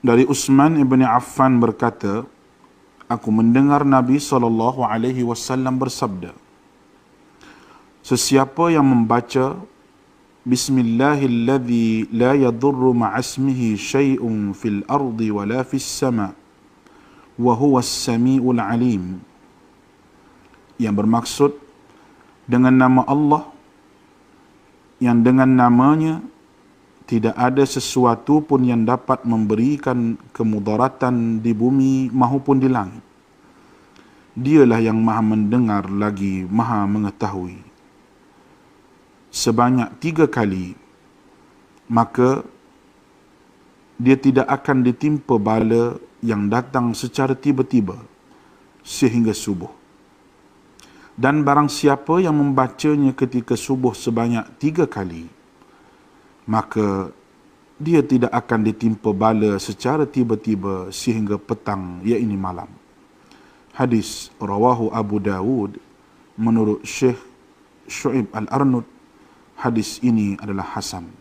Dari Utsman ibn Affan berkata, aku mendengar Nabi SAW bersabda, sesiapa yang membaca Bismillahilladzi la yadurru ma'asmihi syai'un fil ardi wala fis sama' wa huwas sami'ul alim, yang bermaksud dengan nama Allah yang dengan namanya tidak ada sesuatu pun yang dapat memberikan kemudaratan di bumi maupun di langit. Dialah yang maha mendengar lagi maha mengetahui. Sebanyak 3 kali, maka dia tidak akan ditimpa bala yang datang secara tiba-tiba sehingga subuh. Dan barang siapa yang membacanya ketika subuh sebanyak 3 kali, maka dia tidak akan ditimpa bala secara tiba-tiba sehingga petang, iaitu malam. Hadis rawahu Abu Dawud menurut Syekh Syu'ib Al-Arnud. Hadis ini adalah hasan.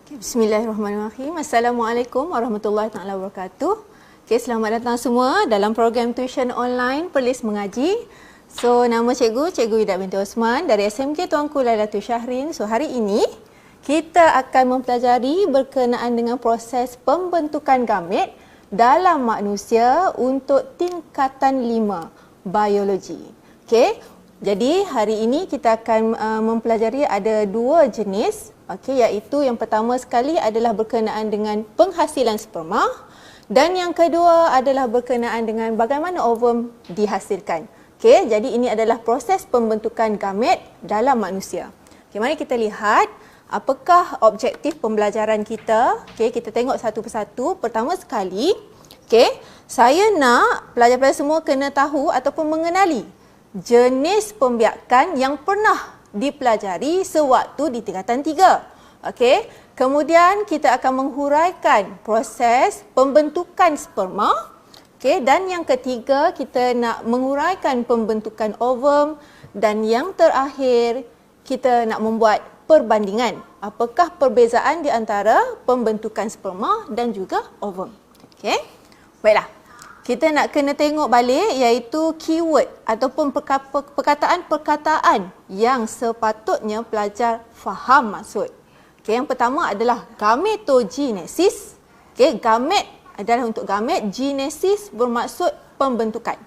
Bismillahirrahmanirrahim. Assalamualaikum warahmatullahi taala wabarakatuh. Selamat datang semua dalam program tuition online Perlis Mengaji. So, nama Cikgu Ida binti Osman dari SMK Tuanku Lailatul Syahrin. So, hari ini kita akan mempelajari berkenaan dengan proses pembentukan gamet dalam manusia untuk tingkatan 5 biologi. Okey. Jadi hari ini kita akan mempelajari ada 2 jenis, iaitu yang pertama sekali adalah berkenaan dengan penghasilan sperma dan yang kedua adalah berkenaan dengan bagaimana ovum dihasilkan. Jadi ini adalah proses pembentukan gamet dalam manusia. Mari kita lihat apakah objektif pembelajaran kita. Kita tengok satu persatu. Pertama sekali, saya nak pelajar-pelajar semua kena tahu ataupun mengenali jenis pembiakan yang pernah dipelajari sewaktu di tingkatan 3. Kemudian kita akan menghuraikan proses pembentukan sperma. Dan yang ketiga, kita nak menguraikan pembentukan ovum dan yang terakhir kita nak membuat perbandingan. Apakah perbezaan di antara pembentukan sperma dan juga ovum. Baiklah. Kita nak kena tengok balik iaitu keyword ataupun perkataan-perkataan yang sepatutnya pelajar faham maksud. Yang pertama adalah gametogenesis. Gamet adalah untuk gamet, genesis bermaksud pembentukan.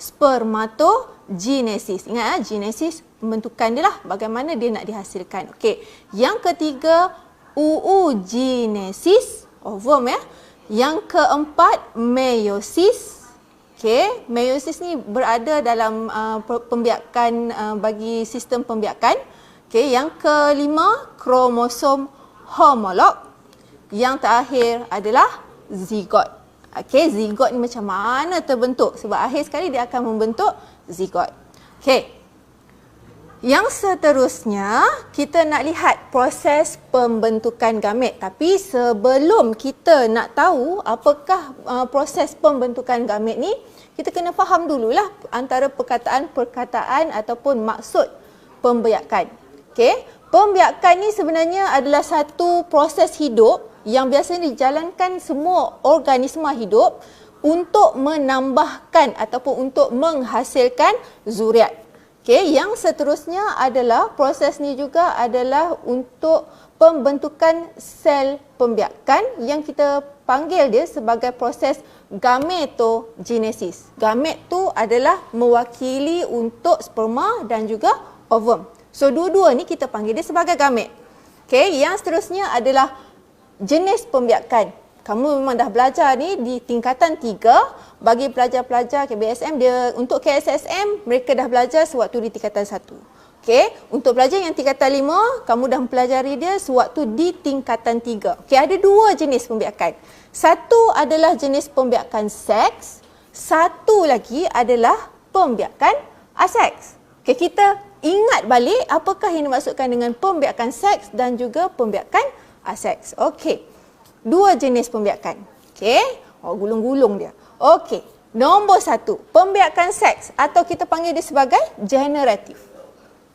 Spermatogenesis. Ingat genesis pembentukan dia lah, bagaimana dia nak dihasilkan. Yang ketiga oogenesis, ovum Yang keempat, meiosis. Meiosis ni berada dalam pembiakan bagi sistem pembiakan. Yang kelima, kromosom homolog. Yang terakhir adalah zigot. Zigot ni macam mana terbentuk? Sebab akhir sekali dia akan membentuk zigot. Yang seterusnya, kita nak lihat proses pembentukan gamet. Tapi sebelum kita nak tahu apakah proses pembentukan gamet ni, kita kena faham dululah antara perkataan-perkataan ataupun maksud pembiakan. Pembiakan ni sebenarnya adalah satu proses hidup yang biasanya dijalankan semua organisma hidup untuk menambahkan ataupun untuk menghasilkan zuriat. Yang seterusnya adalah proses ni juga adalah untuk pembentukan sel pembiakan yang kita panggil dia sebagai proses gametogenesis. Gamet tu adalah mewakili untuk sperma dan juga ovum. So dua-dua ni kita panggil dia sebagai gamet. Yang seterusnya adalah jenis pembiakan. Kamu memang dah belajar ni di tingkatan 3. Bagi pelajar-pelajar KBSM, dia untuk KSSM, mereka dah belajar sewaktu di tingkatan 1. Untuk pelajar yang tingkatan 5, kamu dah mempelajari dia sewaktu di tingkatan 3. Ada 2 jenis pembiakan. Satu adalah jenis pembiakan seks, satu lagi adalah pembiakan aseks. Kita ingat balik apakah yang dimaksudkan dengan pembiakan seks dan juga pembiakan aseks. 2 jenis pembiakan. Gulung-gulung dia. Nombor 1, pembiakan seks atau kita panggil dia sebagai generatif.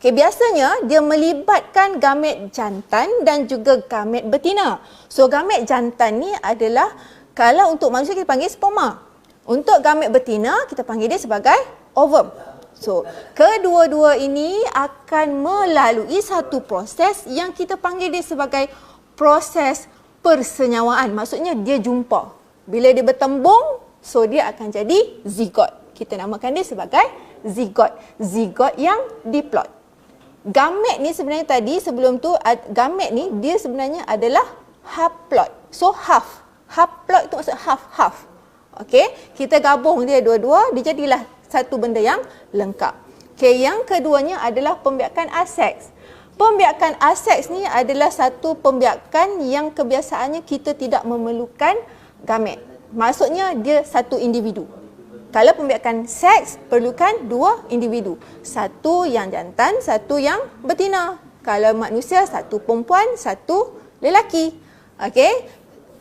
Okay, biasanya dia melibatkan gamet jantan dan juga gamet betina. So, gamet jantan ni adalah, kalau untuk manusia kita panggil sperma. Untuk gamet betina, kita panggil dia sebagai ovum. So, kedua-dua ini akan melalui satu proses yang kita panggil dia sebagai proses persenyawaan. Maksudnya dia jumpa. Bila dia bertembung, so dia akan jadi zigot. Kita namakan dia sebagai zigot. Zigot yang diploid. Gamet ni sebenarnya tadi, sebelum tu, gamet ni dia sebenarnya adalah haploid. So, half. Haploid tu maksud half-half. Okey, kita gabung dia dua-dua, dia jadilah satu benda yang lengkap. Okey, yang keduanya adalah pembiakan aseks. Pembiakan aseks ni adalah satu pembiakan yang kebiasaannya kita tidak memerlukan gamet. Maksudnya dia satu individu. Kalau pembiakan seks, perlukan dua individu. Satu yang jantan, satu yang betina. Kalau manusia, satu perempuan, satu lelaki. Okey.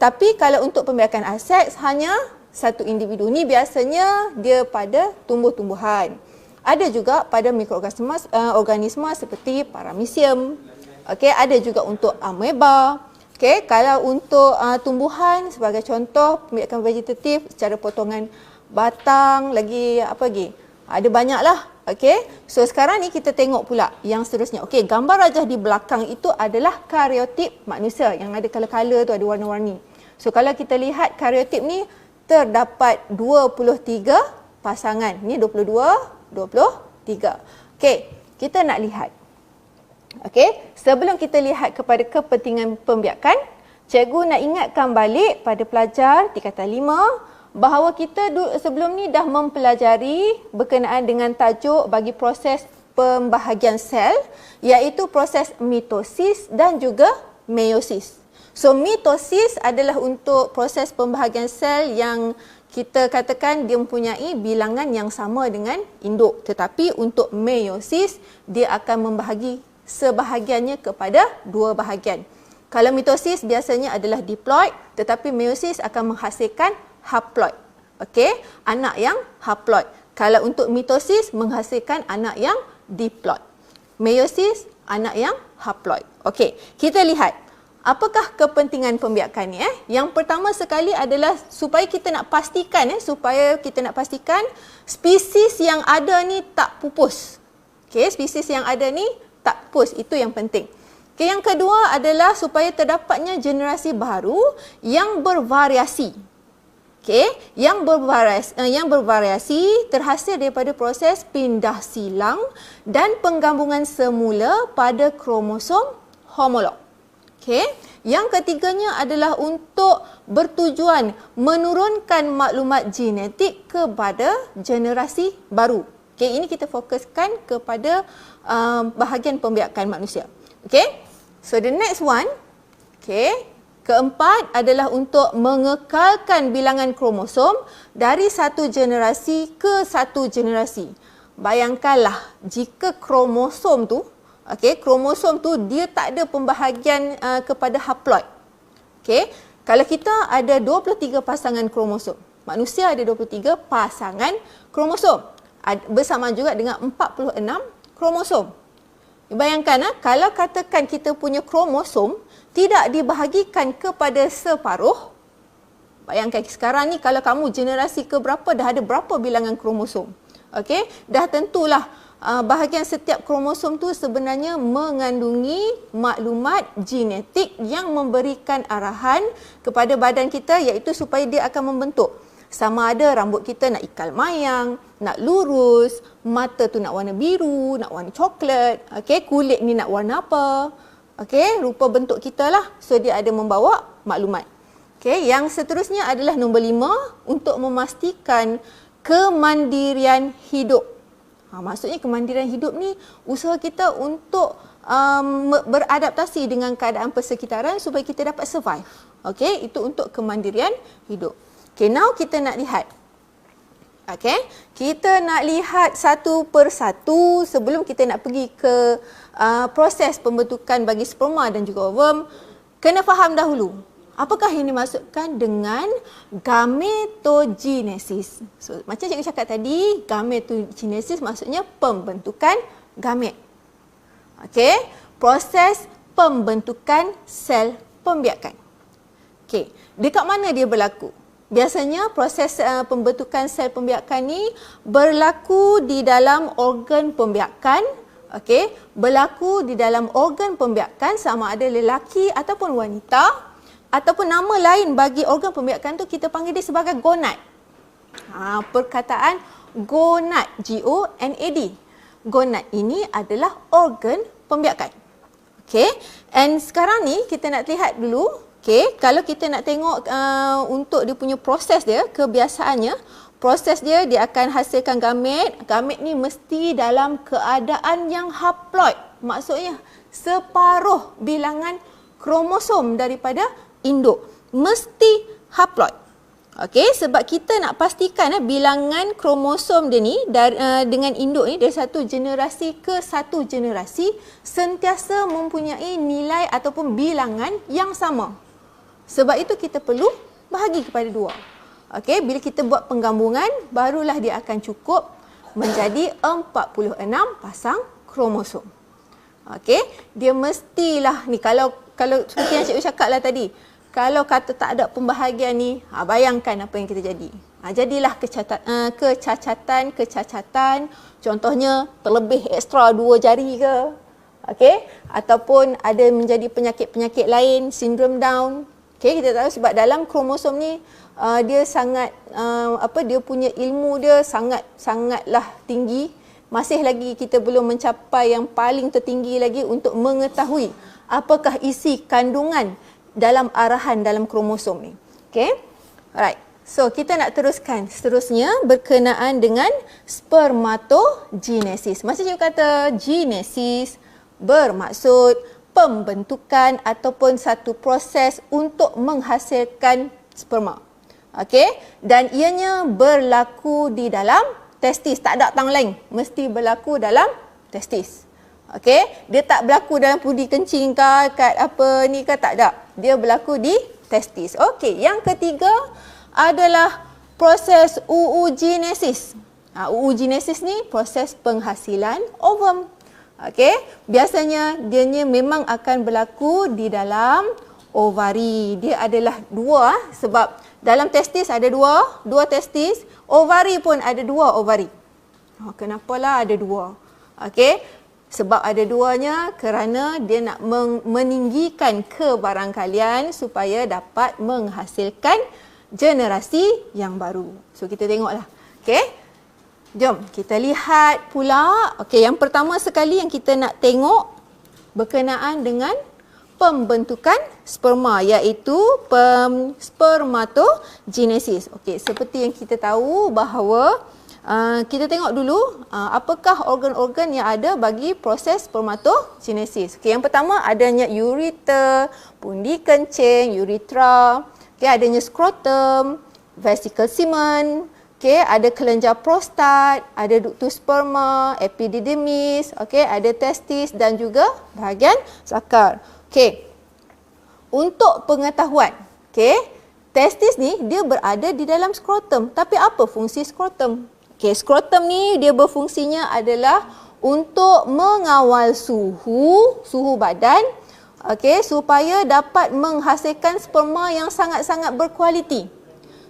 Tapi kalau untuk pembiakan aseks, hanya satu individu. Ni biasanya dia pada tumbuh-tumbuhan. Ada juga pada mikroorganisma seperti paramecium. Okey, ada juga untuk ameba. Okey, kalau untuk tumbuhan sebagai contoh pembiakan vegetatif secara potongan batang, lagi apa lagi? Ada banyaklah. Okey. So sekarang ni kita tengok pula yang seterusnya. Okey, gambar rajah di belakang itu adalah kariotip manusia yang ada color-color tu, ada warna-warni. So kalau kita lihat kariotip ni terdapat 23 pasangan. Ni 22, 23. Okey, kita nak lihat. Okey, sebelum kita lihat kepada kepentingan pembiakan, cikgu nak ingatkan balik pada pelajar tingkatan 5 bahawa kita sebelum ni dah mempelajari berkenaan dengan tajuk bagi proses pembahagian sel, iaitu proses mitosis dan juga meiosis. So, mitosis adalah untuk proses pembahagian sel yang kita katakan dia mempunyai bilangan yang sama dengan induk. Tetapi untuk meiosis, dia akan membahagi sebahagiannya kepada dua bahagian. Kalau mitosis biasanya adalah diploid, tetapi meiosis akan menghasilkan haploid. Okey, anak yang haploid. Kalau untuk mitosis menghasilkan anak yang diploid. Meiosis anak yang haploid. Okey, kita lihat apakah kepentingan pembiakan ni Yang pertama sekali adalah supaya kita nak pastikan spesies yang ada ni tak pupus. Okey, spesies yang ada ni tak pupus, itu yang penting. Okay, yang kedua adalah supaya terdapatnya generasi baru yang bervariasi. Okay, yang bervariasi terhasil daripada proses pindah silang dan penggabungan semula pada kromosom homolog. Okay, yang ketiganya adalah untuk bertujuan menurunkan maklumat genetik kepada generasi baru. Okay, ini kita fokuskan kepada bahagian pembiakan manusia. Okay, so the next one, okay, keempat adalah untuk mengekalkan bilangan kromosom dari satu generasi ke satu generasi. Bayangkanlah jika kromosom tu, kromosom tu dia tak ada pembahagian kepada haploid. Okey, kalau kita ada 23 pasangan kromosom, manusia ada 23 pasangan kromosom, bersama juga dengan 46 kromosom. Bayangkan kalau katakan kita punya kromosom tidak dibahagikan kepada separuh. Bayangkan sekarang ni kalau kamu generasi ke berapa dah ada berapa bilangan kromosom. Okey, dah tentulah bahagian setiap kromosom tu sebenarnya mengandungi maklumat genetik yang memberikan arahan kepada badan kita, iaitu supaya dia akan membentuk. Sama ada rambut kita nak ikal mayang, nak lurus, mata tu nak warna biru, nak warna coklat, okey, kulit ni nak warna apa. Okey, rupa bentuk kita lah. So dia ada membawa maklumat. Okey, yang seterusnya adalah nombor 5 untuk memastikan kemandirian hidup. Maksudnya kemandirian hidup ni usaha kita untuk beradaptasi dengan keadaan persekitaran supaya kita dapat survive. Okey, itu untuk kemandirian hidup. Okey, now kita nak lihat. Okey, kita nak lihat satu persatu sebelum kita nak pergi ke proses pembentukan bagi sperma dan juga ovum. Kena faham dahulu apakah yang dimaksudkan dengan gametogenesis. So, macam cikgu cakap tadi, gametogenesis maksudnya pembentukan gamet. Okey, proses pembentukan sel pembiakan. Okey, dekat mana dia berlaku? Biasanya proses pembentukan sel pembiakan ni berlaku di dalam organ pembiakan. Okey, berlaku di dalam organ pembiakan sama ada lelaki ataupun wanita, ataupun nama lain bagi organ pembiakan tu kita panggil dia sebagai gonad. Perkataan gonad, G-O-N-A-D. Gonad ini adalah organ pembiakan. Okey, and sekarang ni kita nak lihat dulu. Okey, kalau kita nak tengok untuk dia punya proses dia, kebiasaannya, proses dia akan hasilkan gamet. Gamet ni mesti dalam keadaan yang haploid. Maksudnya separuh bilangan kromosom daripada induk. Mesti haploid. Okey, sebab kita nak pastikan bilangan kromosom dia ni dengan induk ni dari satu generasi ke satu generasi sentiasa mempunyai nilai ataupun bilangan yang sama. Sebab itu kita perlu bahagi kepada 2. Okey, bila kita buat penggabungan barulah dia akan cukup menjadi 46 pasang kromosom. Okey, dia mestilah ni kalau seperti yang cikgu cakap lah tadi. Kalau kata tak ada pembahagian ni, bayangkan apa yang kita jadi. Jadilah kecacatan, contohnya terlebih ekstra 2 jari ke. Okey, ataupun ada menjadi penyakit-penyakit lain, sindrom Down. Okey, kita tahu sebab dalam kromosom ni dia sangat dia punya ilmu dia sangatlah tinggi. Masih lagi kita belum mencapai yang paling tertinggi lagi untuk mengetahui apakah isi kandungan dalam arahan dalam kromosom ni. Okey. Alright. So kita nak teruskan seterusnya berkenaan dengan spermatogenesis. Macam cikgu kata, genesis bermaksud pembentukan ataupun satu proses untuk menghasilkan sperma. Okey, dan ianya berlaku di dalam testis, tak ada tang lain, mesti berlaku dalam testis. Okey, dia tak berlaku dalam pudi kencing ke, kat apa ni ke, tak ada. Dia berlaku di testis. Okey, yang ketiga adalah proses oogenesis. Oogenesis ni proses penghasilan ovum. Okey, biasanya dianya memang akan berlaku di dalam ovari. Dia adalah 2 sebab dalam testis ada 2 testis, ovari pun ada 2 ovari. Kenapalah ada 2? Okey, sebab ada 2-nya kerana dia nak meninggikan kebarangkalian supaya dapat menghasilkan generasi yang baru. So kita tengoklah. Okey. Jom kita lihat pula. Okey, yang pertama sekali yang kita nak tengok berkenaan dengan pembentukan sperma, iaitu spermatogenesis. Okey, seperti yang kita tahu bahawa kita tengok dulu apakah organ-organ yang ada bagi proses spermatogenesis. Okey, yang pertama adanya ureter, pundi kencing, urethra. Okey, adanya skrotum, vesicle semen. Okey, ada kelenjar prostat, ada ductus sperma, epididymis, okey, ada testis dan juga bahagian sakar. Okey. Untuk pengetahuan, okey, testis ni dia berada di dalam skrotum. Tapi apa fungsi skrotum? Okey, skrotum ni dia berfungsinya adalah untuk mengawal suhu badan, okey, supaya dapat menghasilkan sperma yang sangat-sangat berkualiti.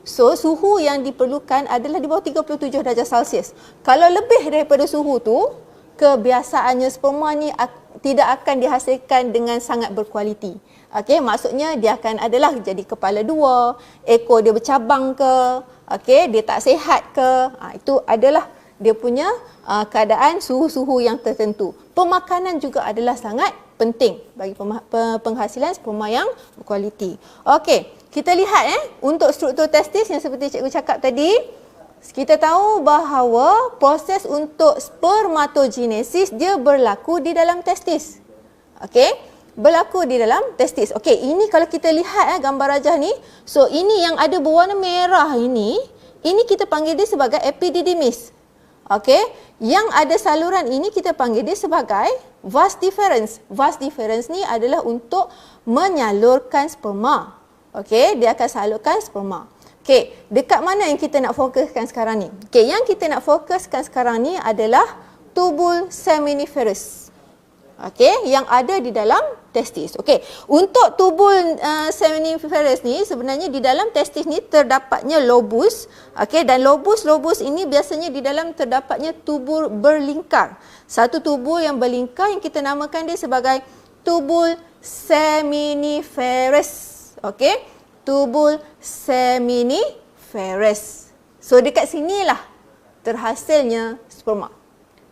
So, suhu yang diperlukan adalah di bawah 37 darjah Celsius. Kalau lebih daripada suhu tu, kebiasaannya sperma ni tidak akan dihasilkan dengan sangat berkualiti. Okey, maksudnya dia akan adalah jadi kepala 2, ekor dia bercabang ke, okey, dia tak sihat ke. Itu adalah dia punya keadaan suhu-suhu yang tertentu. Pemakanan juga adalah sangat penting bagi penghasilan sperma yang berkualiti. Okey, kita lihat untuk struktur testis yang seperti cikgu cakap tadi. Kita tahu bahawa proses untuk spermatogenesis dia berlaku di dalam testis. Okey, berlaku di dalam testis. Okey, ini kalau kita lihat gambar rajah ni, so ini yang ada berwarna merah ini kita panggil dia sebagai epididymis. Okey, yang ada saluran ini kita panggil dia sebagai vas deferens. Vas deferens ni adalah untuk menyalurkan sperma. Okey, dia akan salurkan sperma. Okey, dekat mana yang kita nak fokuskan sekarang ni? Okey, yang kita nak fokuskan sekarang ni adalah tubul seminiferus. Okey, yang ada di dalam testis. Okey, untuk tubul seminiferous ni sebenarnya di dalam testis ni terdapatnya lobus. Okey, dan lobus ini biasanya di dalam terdapatnya tubul berlingkar. Satu tubul yang berlingkar yang kita namakan dia sebagai tubul seminiferous. Okey, tubul seminiferous. So dekat sinilah terhasilnya sperma.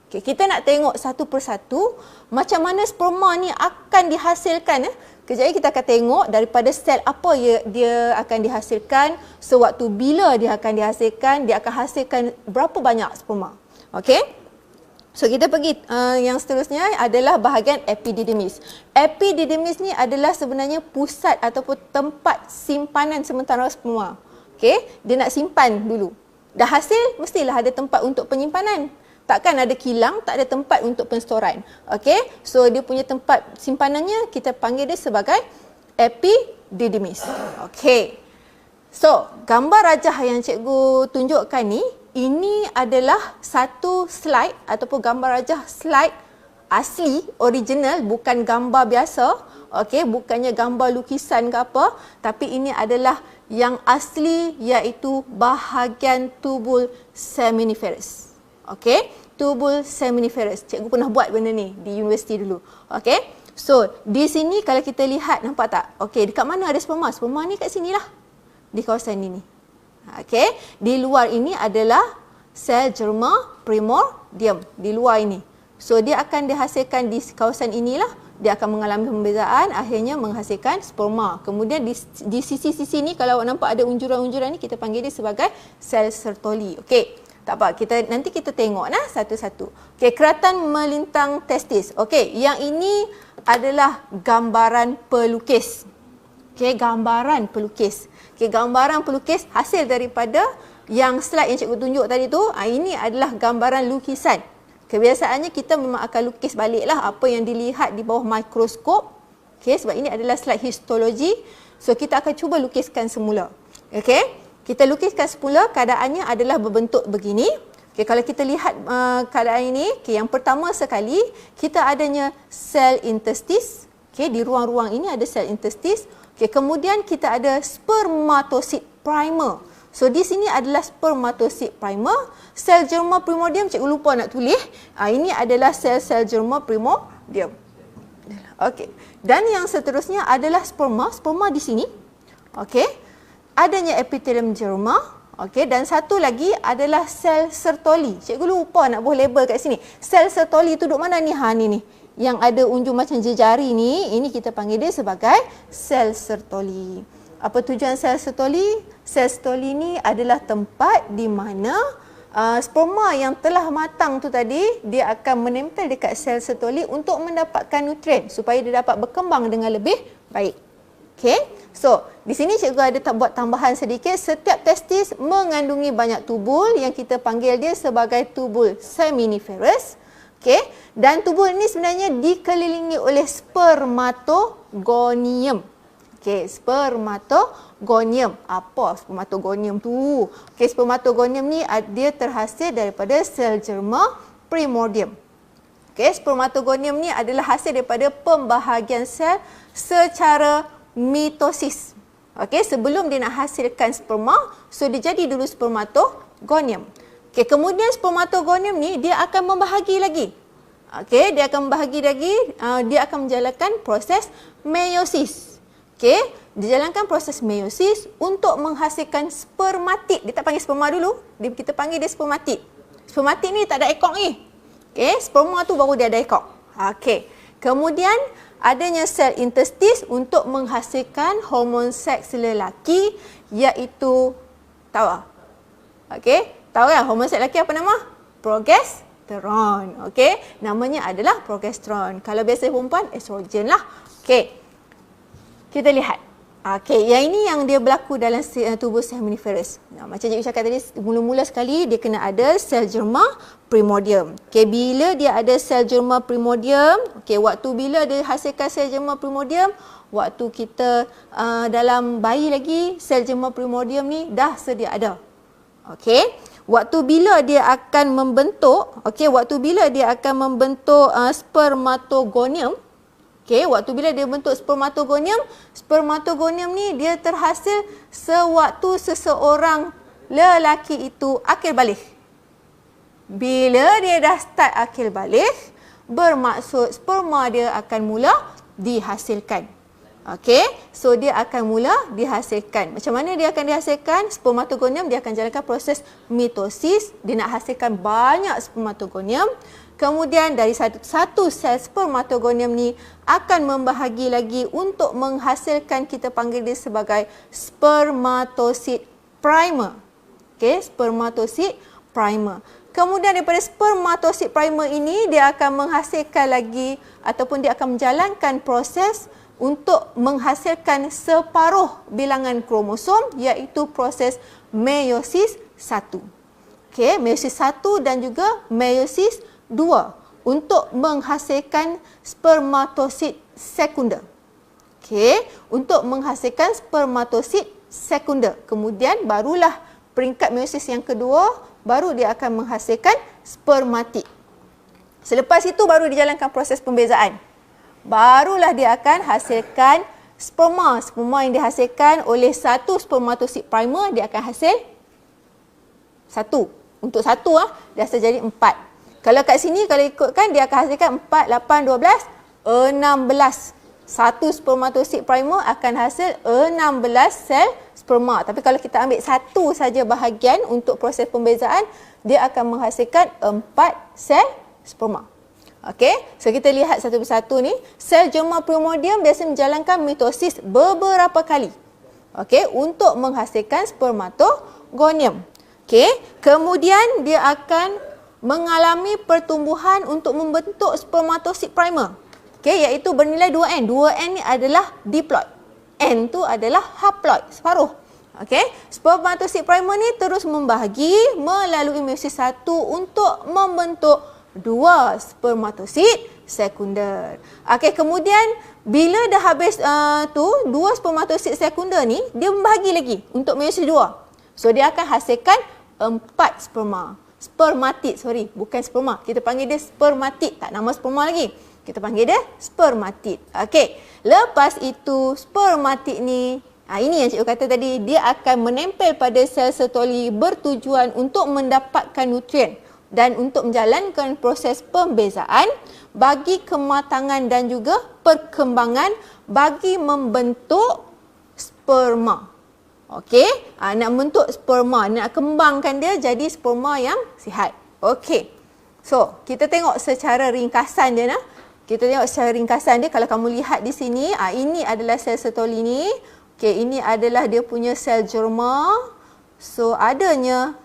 Okay, kita nak tengok satu persatu macam mana sperma ni akan dihasilkan. Kejap lagi kita akan tengok daripada sel apa dia akan dihasilkan, sewaktu bila dia akan dihasilkan, dia akan hasilkan berapa banyak sperma. Okey. So kita pergi yang seterusnya adalah bahagian epididymis. Epididymis ni adalah sebenarnya pusat ataupun tempat simpanan sementara sperma. Okey, dia nak simpan dulu. Dah hasil mestilah ada tempat untuk penyimpanan. Takkan ada kilang, tak ada tempat untuk penstoran. Okey, so dia punya tempat simpanannya kita panggil dia sebagai epididymis. Okey. So, gambar rajah yang cikgu tunjukkan ni, ini adalah satu slide ataupun gambar rajah slide asli, original, bukan gambar biasa. Okey, bukannya gambar lukisan ke apa, tapi ini adalah yang asli, iaitu bahagian tubul seminiferous. Okey, tubul seminiferous. Cikgu pernah buat benda ni di universiti dulu. Okey. So, di sini kalau kita lihat, nampak tak? Okey, dekat mana ada sperma? Sperma ni kat sinilah. Di kawasan ini. Okey, di luar ini adalah sel germa primordium di luar ini. So, dia akan dihasilkan di kawasan inilah. Dia akan mengalami pembezaan, akhirnya menghasilkan sperma. Kemudian di sisi-sisi ni, kalau awak nampak ada unjuran-unjuran ni, kita panggil dia sebagai sel Sertoli. Okey. Tak apa, nanti kita tengok satu-satu. Okey, keratan melintang testis. Okey, yang ini adalah gambaran pelukis. Okey, gambaran pelukis. Okey, gambaran pelukis hasil daripada yang slide yang cikgu tunjuk tadi tu. Ini adalah gambaran lukisan. Kebiasaannya kita memang akan lukis baliklah apa yang dilihat di bawah mikroskop. Okey, sebab ini adalah slide histologi. So, kita akan cuba lukiskan semula. Okey. Kita lukiskan semula, keadaannya adalah berbentuk begini. Okay, kalau kita lihat keadaan ini, okay, yang pertama sekali, kita adanya sel intestis. Okay, di ruang-ruang ini ada sel intestis. Okay, kemudian kita ada spermatosit primer. So, di sini adalah spermatosit primer. Sel germa primordium, cikgu lupa nak tulis. Ini adalah sel-sel germa primordium. Okay. Dan yang seterusnya adalah sperma. Sperma di sini. Okay. Adanya epitelium germa, okey, dan satu lagi adalah sel Sertoli. Cikgu lupa nak buat label kat sini. Sel Sertoli tu duduk mana ni? Ni. Yang ada unjur macam jejari ni, ini kita panggil dia sebagai sel Sertoli. Apa tujuan sel Sertoli? Sel Sertoli ni adalah tempat di mana sperma yang telah matang tu tadi, dia akan menempel dekat sel Sertoli untuk mendapatkan nutrien supaya dia dapat berkembang dengan lebih baik. Okey. So, di sini cikgu ada buat tambahan sedikit. Setiap testis mengandungi banyak tubul yang kita panggil dia sebagai tubul seminiferous. Okey. Dan tubul ini sebenarnya dikelilingi oleh spermatogonium. Okey, spermatogonium. Apa spermatogonium tu? Okey, spermatogonium ni dia terhasil daripada sel germa primordium. Okey, spermatogonium ni adalah hasil daripada pembahagian sel secara mitosis. Okey, sebelum dia nak hasilkan sperma, so dia jadi dulu spermatogonium. Okey, kemudian spermatogonium ni dia akan membahagi lagi. Okey, dia akan membahagi lagi, dia akan menjalankan proses meiosis. Okey, dijalankan proses meiosis untuk menghasilkan spermatid. Dia tak panggil sperma dulu, kita panggil dia spermatid. Spermatid ni tak ada ekor ni. Okey, sperma tu baru dia ada ekor. Okey. Kemudian adanya sel intestis untuk menghasilkan hormon seks lelaki, iaitu tahu tak? Okey, tahu kan hormon seks lelaki apa nama? Progesteron. Okey, namanya adalah progesteron. Kalau biasa perempuan, estrogen lah. Okey. Kita lihat. Okey, yang ini yang dia berlaku dalam tubuh seminiferous. Macam cikgu cakap tadi, mula-mula sekali dia kena ada sel germa primordium. Okey, bila dia ada sel germa primordium, okey, waktu bila dia hasilkan sel germa primordium, waktu kita dalam bayi lagi, sel germa primordium ni dah sedia ada. Okey, waktu bila dia akan membentuk, waktu bila dia akan membentuk spermatogonium, waktu bila dia bentuk spermatogonium ni dia terhasil sewaktu seseorang lelaki itu akil balik. Bila dia dah start akil balik, bermaksud sperma dia akan mula dihasilkan. So dia akan mula dihasilkan. Macam mana dia akan dihasilkan? Spermatogonium dia akan jalankan proses mitosis. Dia nak hasilkan banyak spermatogonium. Kemudian dari satu sel spermatogonium ni akan membahagi lagi untuk menghasilkan, kita panggil dia sebagai spermatosid primer. Spermatosid primer. Kemudian daripada spermatosid primer ini dia akan menghasilkan lagi ataupun dia akan menjalankan proses untuk menghasilkan separuh bilangan kromosom, iaitu proses meiosis 1. Meiosis 1 dan juga meiosis 2 untuk menghasilkan spermatosid sekunder. Untuk menghasilkan spermatosid sekunder. Kemudian barulah peringkat meiosis yang kedua, baru dia akan menghasilkan spermatid. Selepas itu baru dijalankan proses pembezaan. Barulah dia akan hasilkan sperma. Sperma yang dihasilkan oleh satu spermatosid primer, dia akan hasil satu. Untuk satu dia hasil jadi 4. Kalau kat sini, kalau ikutkan, dia akan hasilkan 4, 8, 12, 16. Satu spermatosid primer akan hasil 16 sel sperma. Tapi kalau kita ambil satu saja bahagian untuk proses pembezaan, dia akan menghasilkan 4 sel sperma. So kita lihat satu persatu ni. Sel germa primordium biasa menjalankan mitosis beberapa kali. Untuk menghasilkan spermatogonium. Kemudian dia akan mengalami pertumbuhan untuk membentuk spermatosid primer. Iaitu bernilai 2N. 2N ni adalah diploid. N tu adalah haploid, separuh. Spermatosid primer ni terus membahagi melalui meiosis 1 untuk membentuk 2 spermatosid sekunder. Kemudian bila dah habis 2 spermatosid sekunder ni, dia membahagi lagi untuk meiosis 2. So dia akan hasilkan 4 spermatid, bukan sperma. Kita panggil dia spermatid, tak nama sperma lagi. Kita panggil dia spermatid. Lepas itu spermatid ni, ini yang cikgu kata tadi, dia akan menempel pada sel sertoli bertujuan untuk mendapatkan nutrien dan untuk menjalankan proses pembezaan bagi kematangan dan juga perkembangan bagi membentuk sperma. Nak bentuk sperma, nak kembangkan dia jadi sperma yang sihat. So kita tengok secara ringkasan dia nah. Kita tengok secara ringkasan dia. Kalau kamu lihat di sini, ini adalah sel sertoli ni. Ini adalah dia punya sel germa. So adanya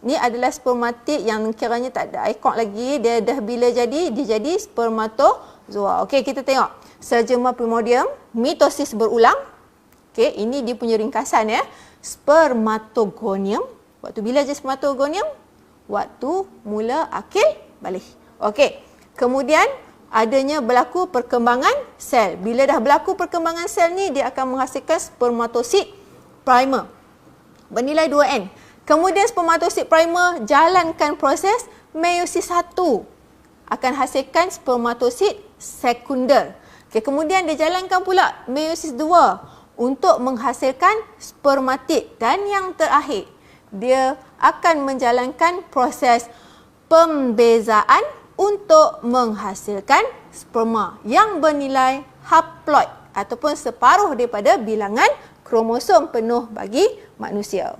ni adalah spermatid yang kiranya tak ada ikon lagi. Dia dah bila jadi, dia jadi spermatozoa. Kita tengok sel germa primordium, mitosis berulang. Ini dia punya ringkasan ya. Spermatogonium. Waktu bila je spermatogonium? Waktu mula akil balik. Kemudian adanya berlaku perkembangan sel. Bila dah berlaku perkembangan sel ni, dia akan menghasilkan spermatosid primer bernilai 2N. Kemudian spermatosid primer jalankan proses meiosis 1, akan hasilkan spermatosid sekunder. Kemudian dia jalankan pula meiosis 2 untuk menghasilkan spermatid. Dan yang terakhir, dia akan menjalankan proses pembezaan untuk menghasilkan sperma yang bernilai haploid ataupun separuh daripada bilangan kromosom penuh bagi manusia.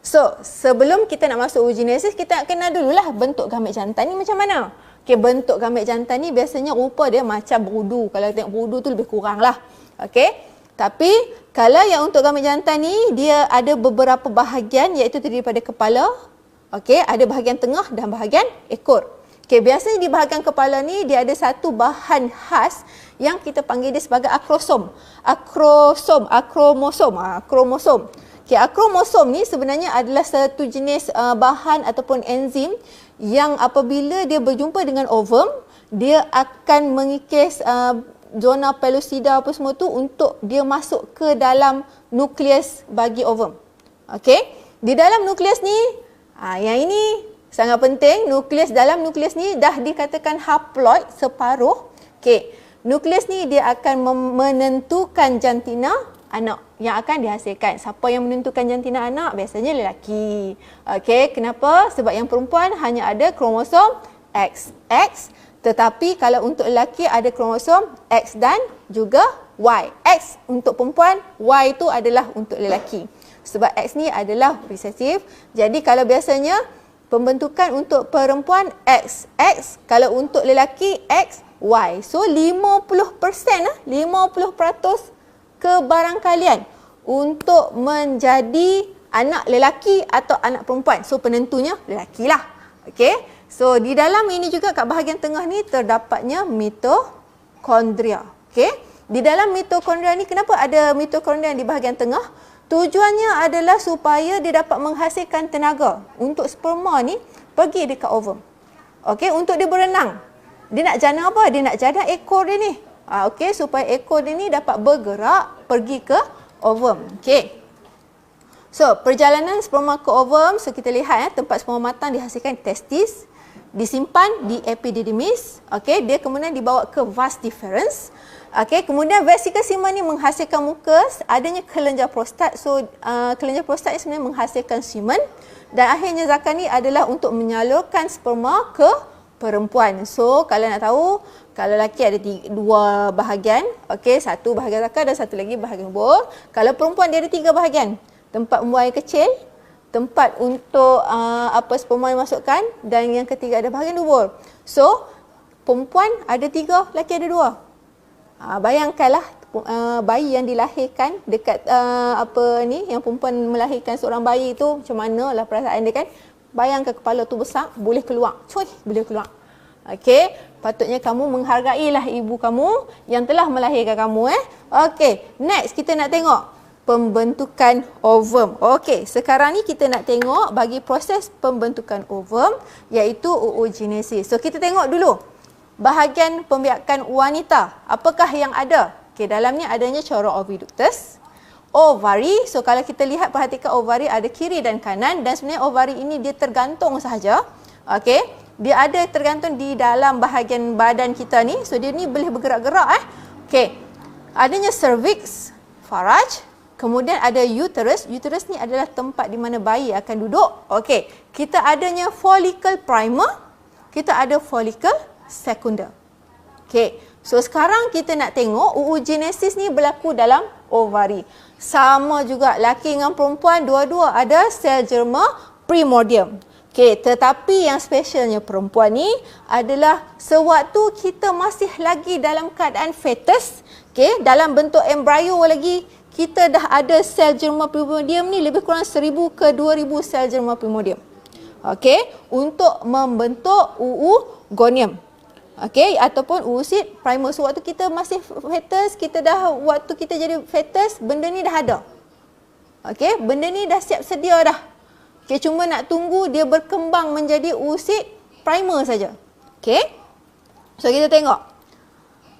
So, sebelum kita nak masuk oogenesis, kita nak kenal dululah bentuk gamit jantan ni macam mana. Bentuk gamit jantan ni biasanya rupa dia macam berudu. Kalau tengok berudu tu lebih kurang lah. Tapi kalau yang untuk gamit jantan ni, dia ada beberapa bahagian, iaitu terdiri daripada kepala. Ada bahagian tengah dan bahagian ekor. Biasanya di bahagian kepala ni dia ada satu bahan khas yang kita panggil dia sebagai akrosom. Akromosom. Akromosom ni sebenarnya adalah satu jenis bahan ataupun enzim yang apabila dia berjumpa dengan ovum, dia akan mengikis zona pellucida apa semua tu untuk dia masuk ke dalam nukleus bagi ovum. Di dalam nukleus ni, yang ini sangat penting, dalam nukleus ni dah dikatakan haploid separuh. Okey, nukleus ni dia akan menentukan jantina anak yang akan dihasilkan. Siapa yang menentukan jantina anak? Biasanya lelaki. Okey, kenapa? Sebab yang perempuan hanya ada kromosom XX, tetapi kalau untuk lelaki ada kromosom X dan juga Y. X untuk perempuan, Y itu adalah untuk lelaki. Sebab X ni adalah resesif. Jadi kalau biasanya pembentukan untuk perempuan XX, kalau untuk lelaki XY. So 50%, 50% kebarangkalian untuk menjadi anak lelaki atau anak perempuan. So penentunya lelaki lah. Okey. So di dalam ini juga kat bahagian tengah ni terdapatnya mitokondria. Okey. Di dalam mitokondria ni, kenapa ada mitokondria di bahagian tengah? Tujuannya adalah supaya dia dapat menghasilkan tenaga untuk sperma ni pergi dekat ovum. Okey, untuk dia berenang. Dia nak jana apa? Dia nak jana ekor dia ni. Okey, supaya ekor dia ni dapat bergerak pergi ke ovum. Okey. So, perjalanan sperma ke ovum, so kita lihat tempat sperma matang dihasilkan testis, disimpan di epididymis. Okey, dia kemudian dibawa ke vas deferens. Okey, kemudian vesika semen ni menghasilkan mukus, adanya kelenjar prostat. So, kelenjar prostat ni sebenarnya menghasilkan semen, dan akhirnya zakar ni adalah untuk menyalurkan sperma ke perempuan. So, kalau nak tahu, kalau lelaki ada dua bahagian, okey, satu bahagian zakar dan satu lagi bahagian dubur. Kalau perempuan dia ada 3 bahagian. Tempat membuang air kecil, tempat untuk sperma dimasukkan, dan yang ketiga ada bahagian dubur. So, perempuan ada 3, lelaki ada 2. Bayangkanlah bayi yang dilahirkan dekat yang perempuan melahirkan seorang bayi itu, macam manalah perasaan dia kan. Bayangkan kepala tu besar, boleh keluar. Boleh keluar. Okey, patutnya kamu menghargailah ibu kamu yang telah melahirkan kamu. Okey, next kita nak tengok pembentukan ovum. Okey, sekarang ni kita nak tengok bagi proses pembentukan ovum, iaitu oogenesis. So kita tengok dulu bahagian pembiakan wanita. Apakah yang ada? Okey, dalamnya adanya corong oviductus, ovari. So kalau kita lihat, perhatikan ovari ada kiri dan kanan, dan sebenarnya ovari ini dia tergantung sahaja. Okey, dia ada tergantung di dalam bahagian badan kita ni. So dia ni boleh bergerak-gerak. Okey, adanya cervix, faraj, kemudian ada uterus. Uterus ni adalah tempat di mana bayi akan duduk. Okey, kita adanya follicle primer, kita ada follicle sekunder. Okey, so sekarang kita nak tengok oogenesis ni berlaku dalam ovari. Sama juga laki dengan perempuan, dua-dua ada sel germa primordium. Okey, tetapi yang specialnya perempuan ni adalah sewaktu kita masih lagi dalam keadaan fetus, okey, dalam bentuk embrio lagi, kita dah ada sel germa primordium ni lebih kurang 1000 ke 2000 sel germa primordium. Okey, untuk membentuk oogonium. Okey, ataupun oocyte primer. So waktu kita masih fetus, waktu kita jadi fetus, benda ni dah ada. Okey, benda ni dah siap sedia dah. Okey, cuma nak tunggu dia berkembang menjadi oocyte primer saja. Okey. So kita tengok.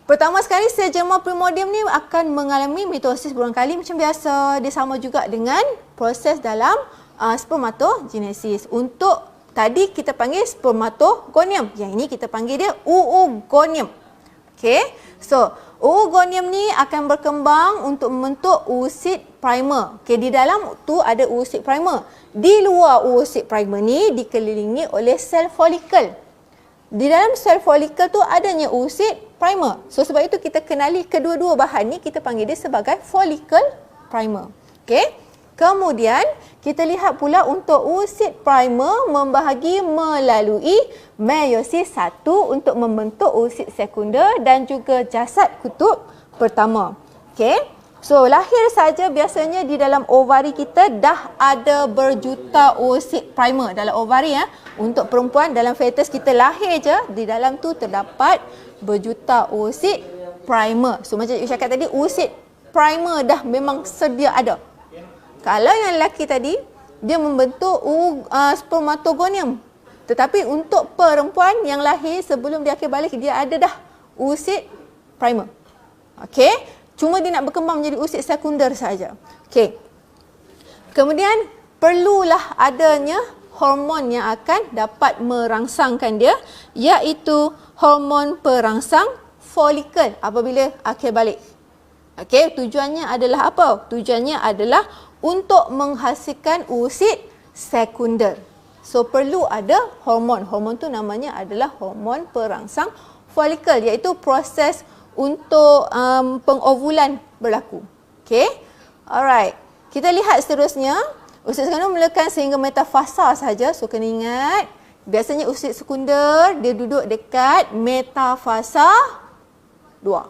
Pertama sekali, sel germa primordium ni akan mengalami mitosis berulang kali macam biasa. Dia sama juga dengan proses dalam spermatogenesis. Untuk tadi kita panggil spermatogonium. Yang ini kita panggil dia oogonium. Okey. So, oogonium ni akan berkembang untuk membentuk oocyte primer. Okey, di dalam tu ada oocyte primer. Di luar oocyte primer ni dikelilingi oleh sel follicle. Di dalam sel follicle tu adanya oocyte primer. So, sebab itu kita kenali kedua-dua bahan ni, kita panggil dia sebagai follicle primer. Okey. Kemudian, kita lihat pula untuk oocyte primer membahagi melalui meiosis 1 untuk membentuk oocyte sekunder dan juga jasad kutub pertama. Okey. So, lahir saja biasanya di dalam ovari kita dah ada berjuta oocyte primer dalam ovari. Untuk perempuan dalam fetus kita lahir je, di dalam tu terdapat berjuta oocyte primer. So, macam saya cakap tadi, oocyte primer dah memang sedia ada. Kalau yang lelaki tadi, dia membentuk spermatogonium. Tetapi untuk perempuan yang lahir sebelum dia akhir balik, dia ada dah oocyte primer. Okey. Cuma dia nak berkembang menjadi oocyte sekunder saja. Okey. Kemudian perlulah adanya hormon yang akan dapat merangsangkan dia, iaitu hormon perangsang folikel apabila akhir balik. Okey, tujuannya adalah apa? Tujuannya adalah untuk menghasilkan usid sekunder. So perlu ada hormon. Hormon tu namanya adalah hormon perangsang folikel, iaitu proses untuk pengovulan berlaku. Okey. Alright. Kita lihat seterusnya. Usid sekunder mulakan sehingga metafasa sahaja. So kena ingat, biasanya usid sekunder dia duduk dekat metafasa 2.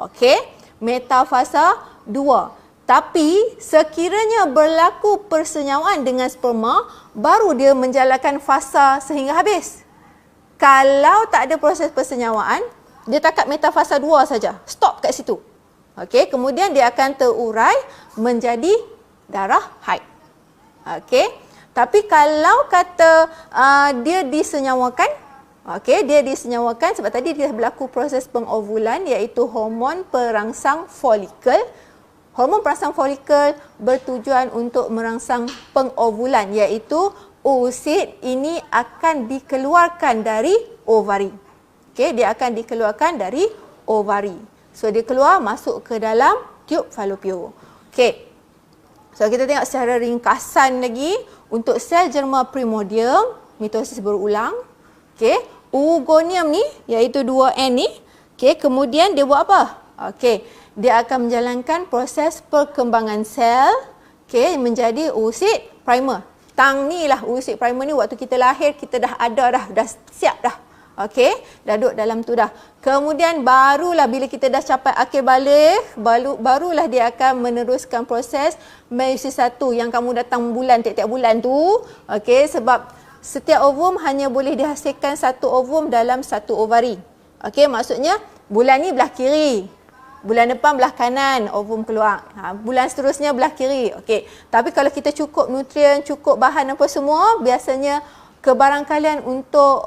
Okey, metafasa 2. Tapi sekiranya berlaku persenyawaan dengan sperma, baru dia menjalankan fasa sehingga habis. Kalau tak ada proses persenyawaan, dia takat metafasa 2 saja. Stop kat situ. Okey, kemudian dia akan terurai menjadi darah haid. Okey, tapi kalau kata dia disenyawakan, okey, dia disenyawakan sebab tadi dia berlaku proses pengovulan, iaitu hormon perangsang folikel. Hormon perangsang folikel bertujuan untuk merangsang pengovulan, iaitu usid ini akan dikeluarkan dari ovari. Okey, dia akan dikeluarkan dari ovari. So dia keluar masuk ke dalam tube falopio. Okey. So kita tengok secara ringkasan lagi, untuk sel germa primordium, mitosis berulang. Okey, oogonium ni iaitu 2N ni, okey, kemudian dia buat apa? Okey, dia akan menjalankan proses perkembangan sel, okey, menjadi usid primer. Tang ni lah usid primer ni, waktu kita lahir kita dah ada dah siap dah. Okey, dah duduk dalam tu dah. Kemudian barulah bila kita dah capai akhir balik, barulah dia akan meneruskan proses meiosis 1 yang kamu datang bulan tiap-tiap bulan tu. Okey, sebab setiap ovum hanya boleh dihasilkan satu ovum dalam satu ovari. Okey, maksudnya bulan ni belah kiri, bulan depan belah kanan ovum keluar. Bulan seterusnya belah kiri. Okey, tapi kalau kita cukup nutrien, cukup bahan apa semua, biasanya kebarangkalian untuk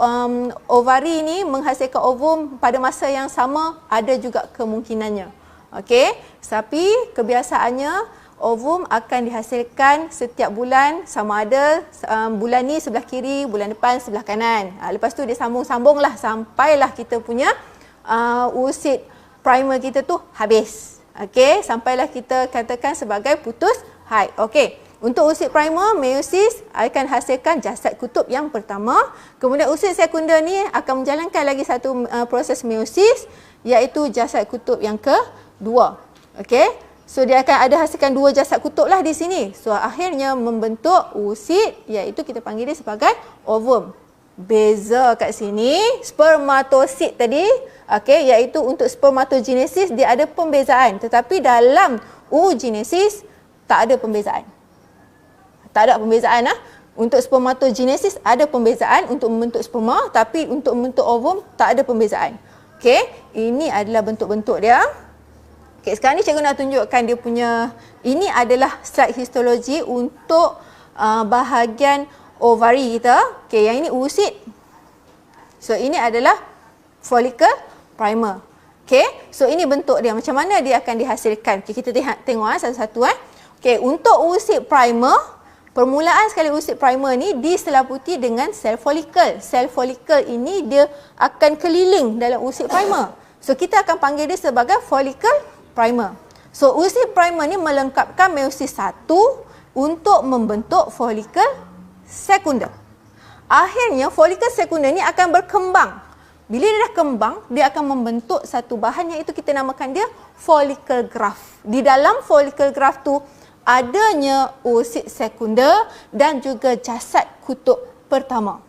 ovari ni menghasilkan ovum pada masa yang sama ada juga kemungkinannya. Okey, tapi kebiasaannya ovum akan dihasilkan setiap bulan, sama ada bulan ni sebelah kiri, bulan depan sebelah kanan. Lepas tu dia sambung-sambunglah sampailah kita punya usid primer kita tu habis. Okey, sampailah kita katakan sebagai putus haid. Okey. Untuk usid primer, meiosis akan hasilkan jasad kutub yang pertama. Kemudian usid sekunder ni akan menjalankan lagi satu proses meiosis, iaitu jasad kutub yang kedua. Okey. So dia akan ada hasilkan 2 jasad kutub lah di sini. So akhirnya membentuk usid, iaitu kita panggil dia sebagai ovum. Beza kat sini, spermatosid tadi, okey, iaitu untuk spermatogenesis dia ada pembezaan, tetapi dalam oogenesis tak ada pembezaan. Tak ada pembezaan lah. Untuk spermatogenesis ada pembezaan untuk membentuk sperma, tapi untuk membentuk ovum tak ada pembezaan. Okey, ini adalah bentuk-bentuk dia. Okey, sekarang ni cikgu nak tunjukkan dia punya, ini adalah slide histologi untuk bahagian ovari kita. Okey, yang ini usid. So ini adalah follicle primer. Okey, so ini bentuk dia, macam mana dia akan dihasilkan. Okey, kita tengok satu-satu. Okey, untuk usid primer, permulaan sekali usid primer ni diselaputi dengan sel folikel. Sel folikel ini dia akan keliling dalam usid primer. So kita akan panggil dia sebagai follicle primer. So usid primer ni melengkapkan meiosis 1 untuk membentuk follicle sekunder. Akhirnya follicle sekunder ni akan berkembang. Bila dia dah kembang, dia akan membentuk satu bahan, iaitu kita namakan dia follicle graft. Di dalam follicle graft tu adanya usid sekunder dan juga jasad kutub pertama.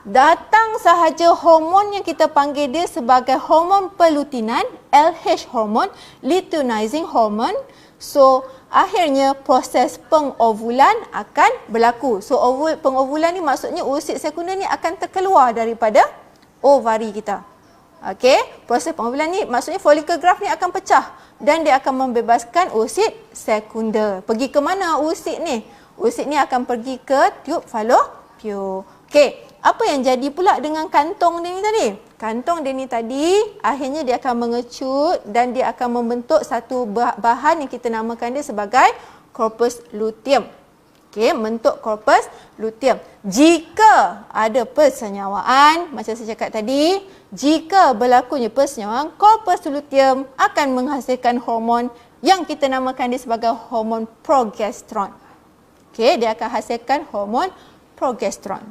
Datang sahaja hormon yang kita panggil dia sebagai hormon pelutinan, LH hormon, luteinizing hormone. So akhirnya proses pengovulan akan berlaku. So pengovulan ni maksudnya usid sekunder ni akan terkeluar daripada ovari kita. Okey, proses pengovulan ni maksudnya follicle graft ni akan pecah dan dia akan membebaskan usid sekunder. Pergi ke mana usid ni? Usid ni akan pergi ke tube falopio. Okey, apa yang jadi pula dengan kantong dia ni tadi? Kantong dia ni tadi akhirnya dia akan mengecut dan dia akan membentuk satu bahan yang kita namakan dia sebagai corpus luteum. Okey, membentuk korpus luteum. Jika ada persenyawaan, macam saya cakap tadi, jika berlakunya persenyawaan, korpus luteum akan menghasilkan hormon yang kita namakan dia sebagai hormon progesteron. Okey, dia akan hasilkan hormon progesteron.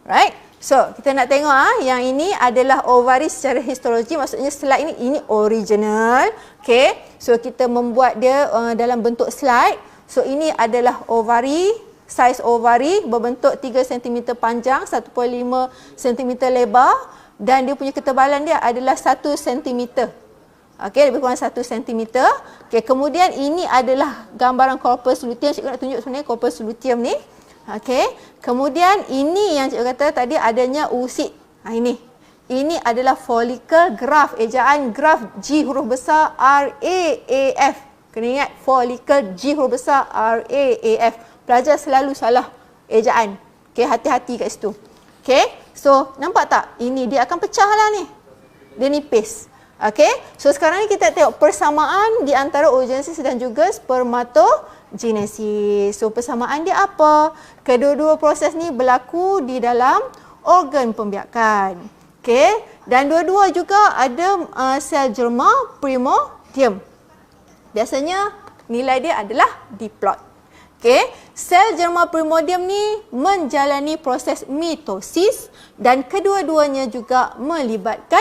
Right? So, kita nak tengok yang ini adalah ovari secara histologi, maksudnya slide ini original. Okey. So, kita membuat dia dalam bentuk slide. So, ini adalah ovari, saiz ovari berbentuk 3 cm panjang, 1.5 cm lebar dan dia punya ketebalan dia adalah 1 cm. Okey, lebih kurang 1 cm. Okey, kemudian ini adalah gambaran corpus luteum. Cikgu nak tunjuk sebenarnya corpus luteum ni. Okey, kemudian ini yang cikgu kata tadi adanya oocyte. Ini adalah follicle graph, ejaan graph G huruf besar RAAF. Kena ingat follicle G huruf besar RAAF. Pelajar selalu salah ejaan. Okey, hati-hati kat situ. Okey, so nampak tak? Ini dia akan pecah lah ni. Dia nipis. Okey, so sekarang ni kita tengok persamaan di antara oogenesis dan juga spermatogenesis. So persamaan dia apa? Kedua-dua proses ni berlaku di dalam organ pembiakan. Okey, dan dua-dua juga ada sel germa primordium. Biasanya nilai dia adalah diplot. Okey, sel germa primordium ni menjalani proses mitosis dan kedua-duanya juga melibatkan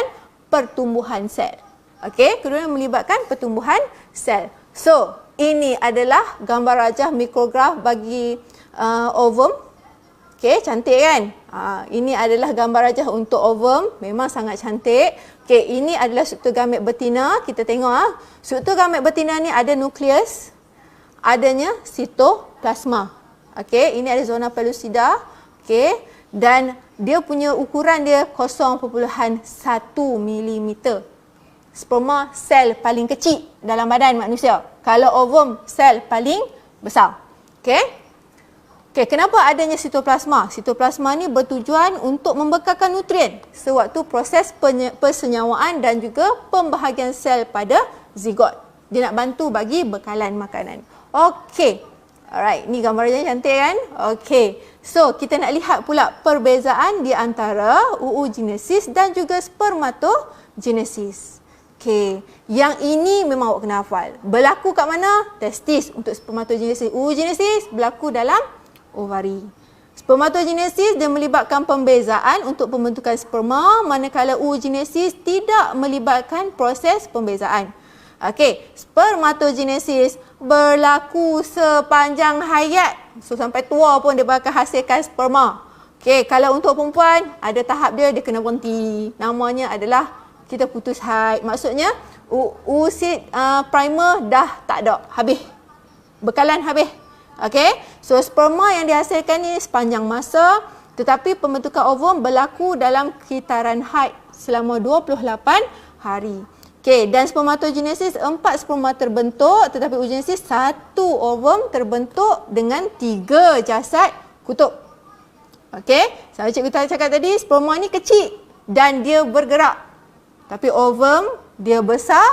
pertumbuhan sel. Okey, keduanya melibatkan pertumbuhan sel. So, ini adalah gambar rajah mikrograf bagi ovum. Okey, cantik kan? Ini adalah gambar rajah untuk ovum, memang sangat cantik. Okey, ini adalah struktur gamet betina. Kita tengok struktur gamet betina ni ada nukleus, adanya sitoplasma. Okey, ini ada zona pellucida. Okey, dan dia punya ukuran dia 0.1 mm. Sperma sel paling kecil dalam badan manusia. Kalau ovum sel paling besar. Okey. Okey, kenapa adanya sitoplasma? Sitoplasma ni bertujuan untuk membekalkan nutrien sewaktu proses persenyawaan dan juga pembahagian sel pada zigot. Dia nak bantu bagi bekalan makanan. Okey. Alright, ni gambarnya cantik kan? Okey. So, kita nak lihat pula perbezaan di antara oogenesis dan juga spermatogenesis. Okey, yang ini memang awak kena hafal. Berlaku kat mana? Testis untuk spermatogenesis. Oogenesis berlaku dalam ovari. Spermatogenesis dia melibatkan pembezaan untuk pembentukan sperma, manakala oogenesis tidak melibatkan proses pembezaan. Okey, spermatogenesis berlaku sepanjang hayat. So sampai tua pun dia bakal hasilkan sperma. Okey, kalau untuk perempuan ada tahap dia kena berhenti. Namanya adalah kita putus haid. Maksudnya oocyte primer dah tak ada, habis. Bekalan habis. Okey, so sperma yang dihasilkan ni sepanjang masa, tetapi pembentukan ovum berlaku dalam kitaran haid selama 28 hari. Okey, dan spermatogenesis 4 sperma terbentuk, tetapi oogenesis 1 ovum terbentuk dengan 3 jasad kutub. Okey, saya cikgu cakap tadi sperma ni kecil dan dia bergerak. Tapi ovum dia besar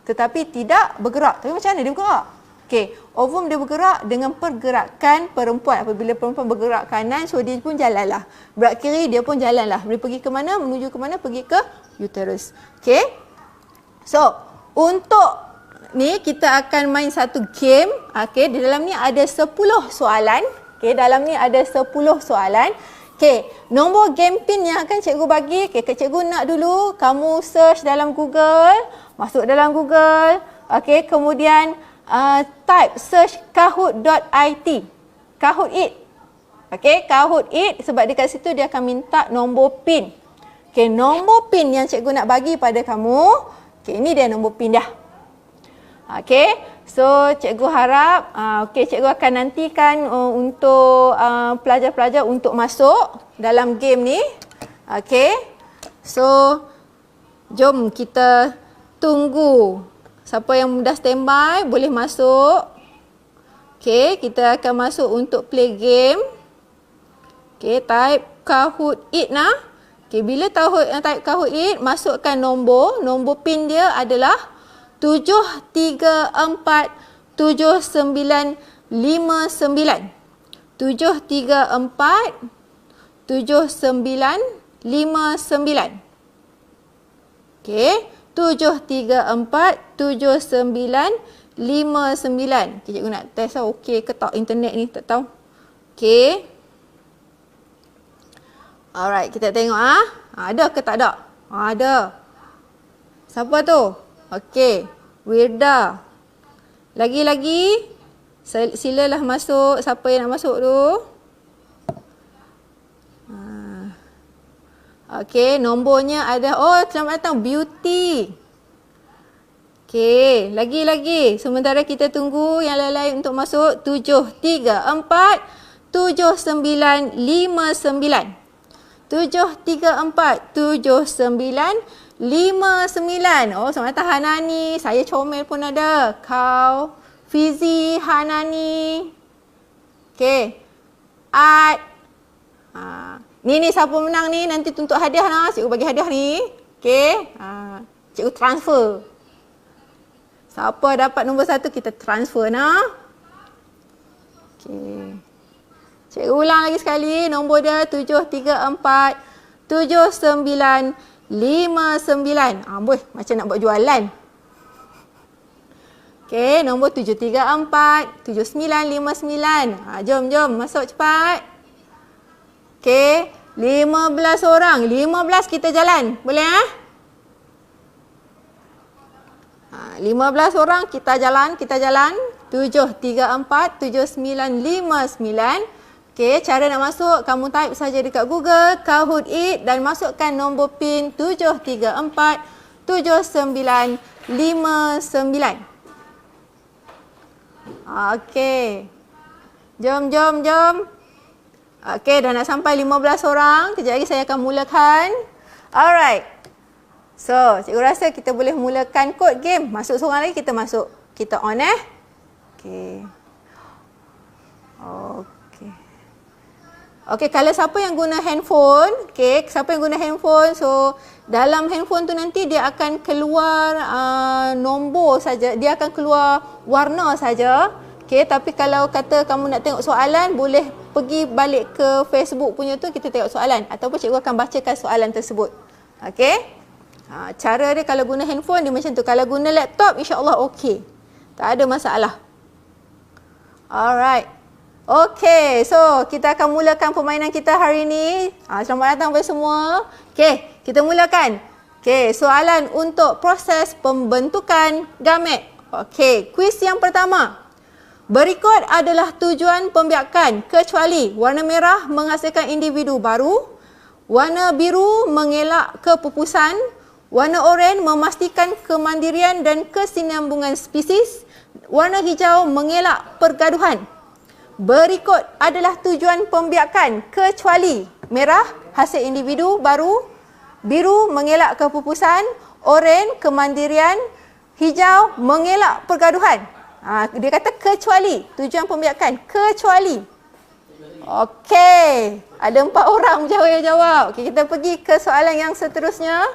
tetapi tidak bergerak. Tapi macam mana dia bergerak? Okey, ovum dia bergerak dengan pergerakan perempuan. Apabila perempuan bergerak kanan, so dia pun jalanlah. Berat kiri dia pun jalanlah. Boleh pergi ke mana? Menuju ke mana? Pergi ke uterus. Okey. So, untuk ni kita akan main satu game. Okey, di dalam ni ada 10 soalan. Okey, dalam ni ada 10 soalan. Okey, nombor game pin yang akan cikgu bagi, cikgu nak dulu kamu search dalam Google, masuk dalam Google. Okey, kemudian type search kahoot.it. Kahoot it. Okey, Kahoot it, sebab dekat situ dia akan minta nombor pin. Okey, nombor pin yang cikgu nak bagi pada kamu. Okey, ini dia nombor pin dah. Okey, so cikgu harap cikgu akan nantikan untuk pelajar-pelajar untuk masuk dalam game ni. Okey. So jom kita tunggu. Siapa yang dah standby boleh masuk. Okey, kita akan masuk untuk play game. Okey, type Kahoot it nah. Okey, bila type Kahoot it, masukkan nombor pin dia adalah 73479597. 734 7959. Okey, 734 7959. Okay, cikgu nak test lah okey ke tak internet ni, tak tahu. Okey. Alright, kita tengok ada ke tak ada? Ada. Siapa tu? Okey, Wirda. Lagi-lagi silalah masuk, siapa yang nak masuk tu. Okey, nombornya ada, selamat datang Beauty. Okey, lagi-lagi. Sementara kita tunggu yang lain-lain untuk masuk. 734 7959. 734 7959. Oh, selamat datang Hanani. Saya comel pun ada. Kau, Fizi, Hanani. Okey. Ad. Ni siapa menang ni, nanti tuntut hadiah lah. Cikgu bagi hadiah ni. Okey. Cikgu transfer. Siapa dapat nombor 1 kita transfer nah. Okey. Cikgu ulang lagi sekali, nombor dia 734 7959. Boy, macam nak buat jualan. Okey, nombor 734 7959. Jom masuk cepat. Okey, 15 orang. 15 kita jalan. Boleh 15 orang kita jalan. 734 7959. Okey, cara nak masuk, kamu type saja dekat Google Kahoot It dan masukkan nombor PIN 734 7959. Okey. Jom. Okey, dah nak sampai 15 orang. Kejap lagi saya akan mulakan. Alright. So, cikgu rasa kita boleh mulakan kod game. Masuk seorang lagi, kita masuk. Kita on Okey. Okey, kalau siapa yang guna handphone, so dalam handphone tu nanti dia akan keluar nombor saja, dia akan keluar warna saja. Okey, tapi kalau kata kamu nak tengok soalan, boleh pergi balik ke Facebook punya tu, kita tengok soalan ataupun cikgu akan bacakan soalan tersebut. Okey? Cara dia kalau guna handphone dia macam tu. Kalau guna laptop, insya-Allah okey. Tak ada masalah. Alright. Okey, so kita akan mulakan permainan kita hari ini. Selamat datang kepada semua. Okey, kita mulakan. Okey, soalan untuk proses pembentukan gamet. Okey, kuis yang pertama. Berikut adalah tujuan pembiakan kecuali warna merah menghasilkan individu baru, warna biru mengelak kepupusan, warna oranye memastikan kemandirian dan kesinambungan spesies, warna hijau mengelak pergaduhan. Berikut adalah tujuan pembiakan kecuali merah hasil individu baru, biru mengelak kepupusan, oranye kemandirian, hijau mengelak pergaduhan. Dia kata kecuali, tujuan pembiakan kecuali. Okey, ada 4 orang jawab. Okey, kita pergi ke soalan yang seterusnya.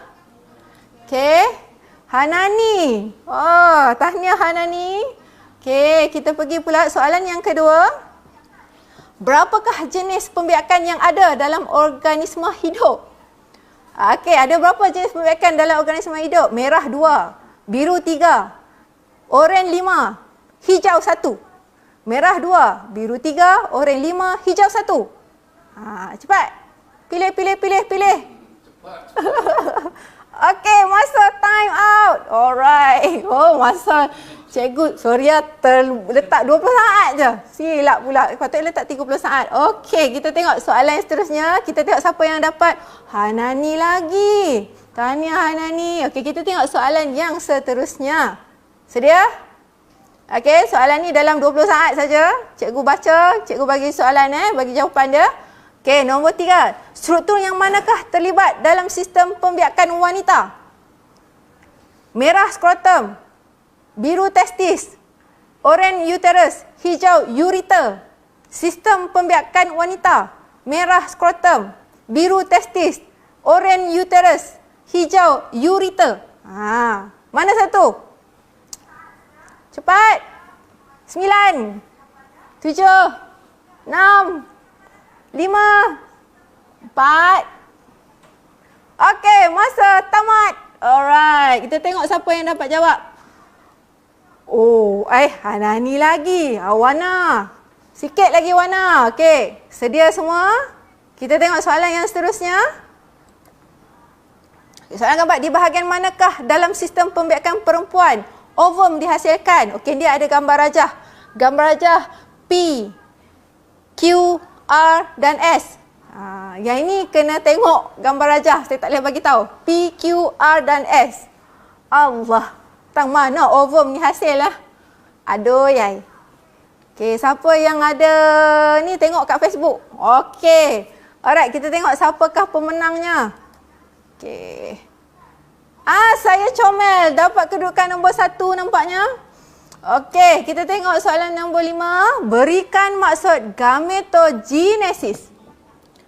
Okey, Hanani. Tahniah Hanani. Okey, kita pergi pula soalan yang kedua. Berapakah jenis pembiakan yang ada dalam organisme hidup? Okey, ada berapa jenis pembiakan dalam organisme hidup? Merah 2, biru 3, oranye 5, hijau 1. Merah 2, biru 3, oranye 5, hijau 1. Cepat. Pilih. Cepat. Okey, masa time out. Alright. Masa cikgu, sorry letak 20 saat je. Silap pula. Patutnya letak 30 saat. Okey, kita tengok soalan seterusnya. Kita tengok siapa yang dapat. Hanani lagi. Tahniah Hanani. Okey, kita tengok soalan yang seterusnya. Sedia? Okey, soalan ni dalam 20 saat saja. Cikgu baca, cikgu bagi soalan bagi jawapan dia. Okey, nombor 3. Struktur yang manakah terlibat dalam sistem pembiakan wanita? Merah skrotum, biru testis, oranye uterus, hijau ureta. Sistem pembiakan wanita. Merah skrotum, biru testis, oranye uterus, hijau ureta. Mana satu? Cepat. 9, 7, 6, 5, 4. Okey, masa tamat. Alright, kita tengok siapa yang dapat jawab. Oh, Hanani lagi. Wana. Sikit lagi Wana. Okey, sedia semua? Kita tengok soalan yang seterusnya. Soalan keempat, di bahagian manakah dalam sistem pembiakan perempuan ovum dihasilkan? Okey, dia ada gambar rajah. Gambar rajah P, Q, R dan S. Yang ini kena tengok gambar rajah. Saya tak boleh bagi tahu. P, Q, R dan S. Allah. Tang mana ovum ni hasil lah. Aduh yai. Okey, siapa yang ada ni tengok kat Facebook. Okey. Alright, kita tengok siapakah pemenangnya. Okey. Saya comel. Dapat kedudukan nombor 1 nampaknya. Okey, kita tengok soalan nombor 5. Berikan maksud gametogenesis.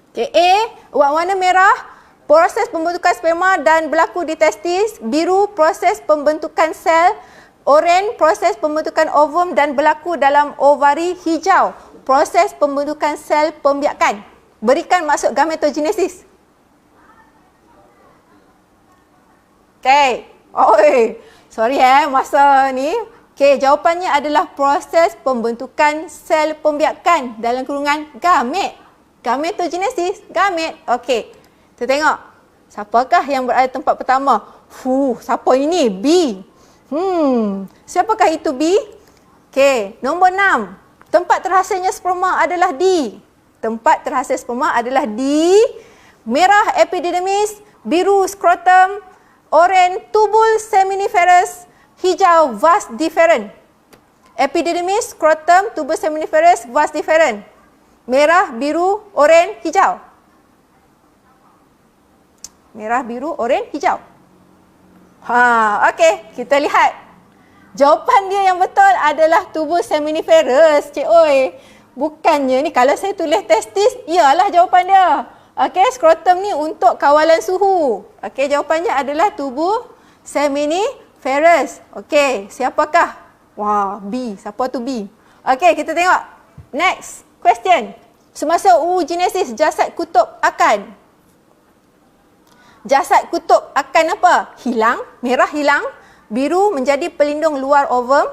Okay, A, warna merah, proses pembentukan sperma dan berlaku di testis. Biru, proses pembentukan sel. Oranye, proses pembentukan ovum dan berlaku dalam ovari. Hijau, proses pembentukan sel pembiakan. Berikan maksud gametogenesis. Okay. Sorry masa ni. Okay, jawapannya adalah proses pembentukan sel pembiakan dalam kurungan gamet. Gametogenesis, gamet. Okey. Kita tengok. Siapakah yang berada tempat pertama? Siapa ini? B. Siapakah itu B? Okey, nombor 6. Tempat terhasilnya sperma adalah D. Tempat terhasil sperma adalah D. Merah epididymis, biru skrotum, oranye tubul seminiferus, hijau vas deferens. Epididymis, skrotum, tubul seminiferus, vas deferens. Merah, biru, oranye, hijau. Merah, biru, oranye, hijau. Okey, kita lihat. Jawapan dia yang betul adalah tubul seminiferus, cik oi. Bukannya ni kalau saya tulis testis, iyalah jawapan dia. Okey, skrotum ni untuk kawalan suhu. Okey, jawapannya adalah tubul seminiferus. Okey, siapakah? B. Siapa tu B? Okey, kita tengok. Next. Question. Semasa oogenesis, jasad kutub akan apa? Hilang. Merah hilang. Biru menjadi pelindung luar ovum.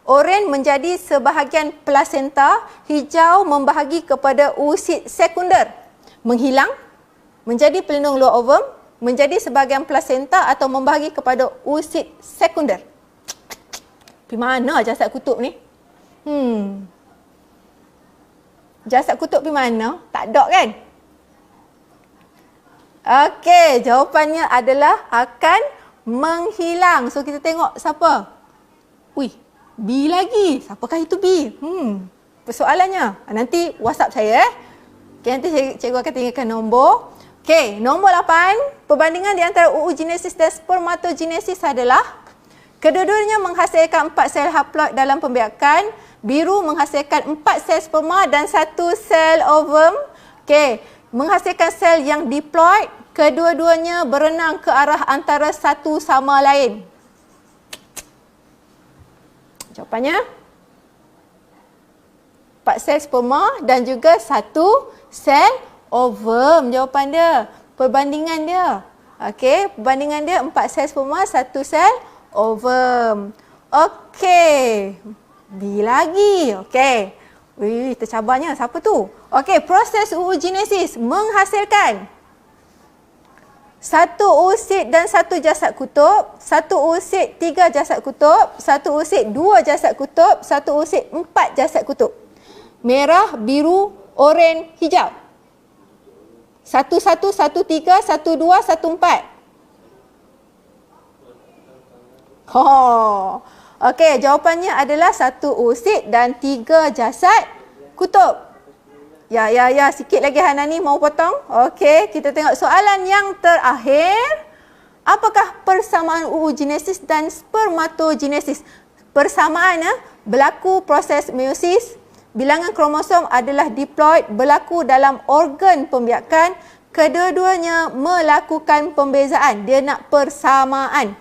Oranye menjadi sebahagian plasenta. Hijau membahagi kepada oosit sekunder. Menghilang. Menjadi pelindung luar ovum. Menjadi sebahagian plasenta atau membahagi kepada oosit sekunder. Di mana jasad kutub ni? Jasad kutub di mana? Tak ada kan? Okey, jawapannya adalah akan menghilang. So kita tengok siapa? B lagi. Siapakah itu B? Persoalannya. Nanti WhatsApp saya Okey, nanti cikgu akan tinggalkan nombor. Okey, nombor 8. Perbandingan di antara oogenesis dan spermatogenesis adalah kedua-duanya menghasilkan 4 sel haploid dalam pembiakan. Biru menghasilkan 4 sel sperma dan 1 sel ovum. Okey, menghasilkan sel yang diploid. Kedua-duanya berenang ke arah antara satu sama lain. Jawapannya 4 sel sperma dan juga 1 sel ovum. Jawapan dia. Perbandingan dia. Okey, perbandingan dia 4 sel sperma, 1 sel ovum. Okey. B lagi. Okey. Tercabarnya. Siapa tu? Okey, proses oogenesis menghasilkan 1 oosit dan 1 jasad kutub, 1 oosit 3 jasad kutub, 1 oosit 2 jasad kutub, 1 oosit 4 jasad kutub. Merah, biru, oranye, hijau. 1, 1, 1, 3, 1, 2, 1, 4. Okey, jawapannya adalah 1 oosit dan 3 jasad kutub. Ya, sikit lagi Hanani mau potong. Okey, kita tengok soalan yang terakhir. Apakah persamaan oogenesis dan spermatogenesis? Persamaan berlaku proses meiosis. Bilangan kromosom adalah diploid, berlaku dalam organ pembiakan. Kedua-duanya melakukan pembezaan. Dia nak persamaan.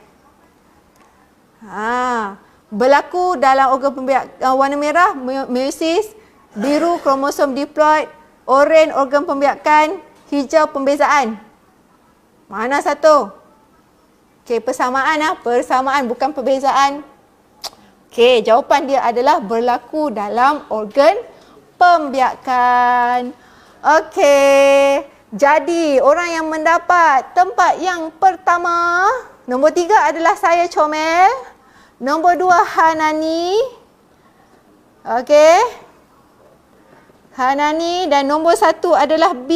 Berlaku dalam organ pembiakan warna merah meiosis, Biru kromosom diploid, oranye organ pembiakan, hijau pembezaan. Mana satu? Okey, persamaan persamaan bukan perbezaan. Okey, jawapan dia adalah berlaku dalam organ pembiakan. Okey, jadi orang yang mendapat tempat yang pertama, nombor 3 adalah saya, Comel. Nombor 2 Hanani. Okey. Hanani, dan nombor 1 adalah B.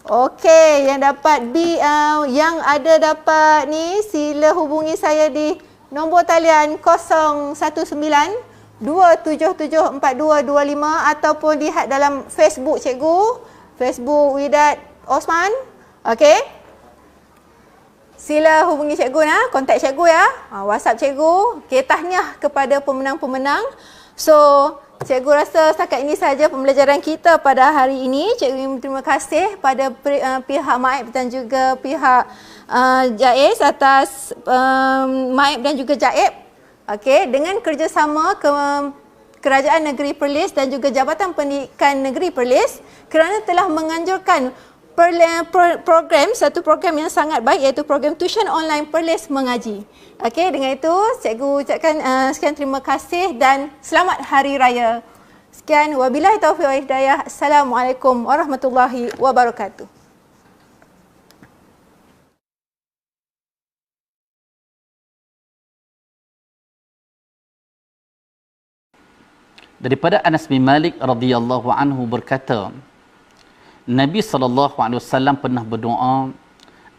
Okey, yang dapat B, yang ada dapat ni, sila hubungi saya di nombor talian 019-277-4225 ataupun lihat dalam Facebook cikgu, Facebook Widat Osman. Okey. Sila hubungi cikgu kontak cikgu ya. WhatsApp cikgu. Okey, tahniah kepada pemenang-pemenang. So, cikgu rasa setakat ini sahaja pembelajaran kita pada hari ini. Cikgu ingin terima kasih pada pihak Maib dan juga pihak JAIZ atas Maib dan juga JAIB. Okey, dengan kerjasama Kerajaan Negeri Perlis dan juga Jabatan Pendidikan Negeri Perlis kerana telah menganjurkan satu program yang sangat baik, iaitu program tuition online Perlis Mengaji. Okey, dengan itu cikgu ucapkan sekian terima kasih dan selamat Hari Raya. Sekian, wabillahi taufiq wal hidayah. Assalamualaikum warahmatullahi wabarakatuh. Daripada Anas bin Malik radhiyallahu anhu berkata, Nabi SAW pernah berdoa,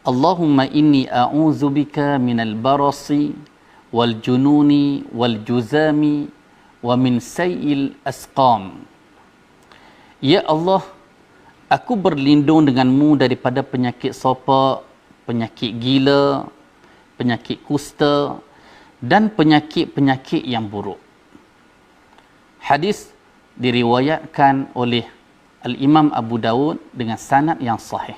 Allahumma inni a'udzubika minal barasi wal jununi wal juzami wa min sayil asqam. Ya Allah, aku berlindung denganmu daripada penyakit sopak, penyakit gila, penyakit kusta dan penyakit-penyakit yang buruk. Hadis diriwayatkan oleh Al-Imam Abu Dawud dengan sanad yang sahih.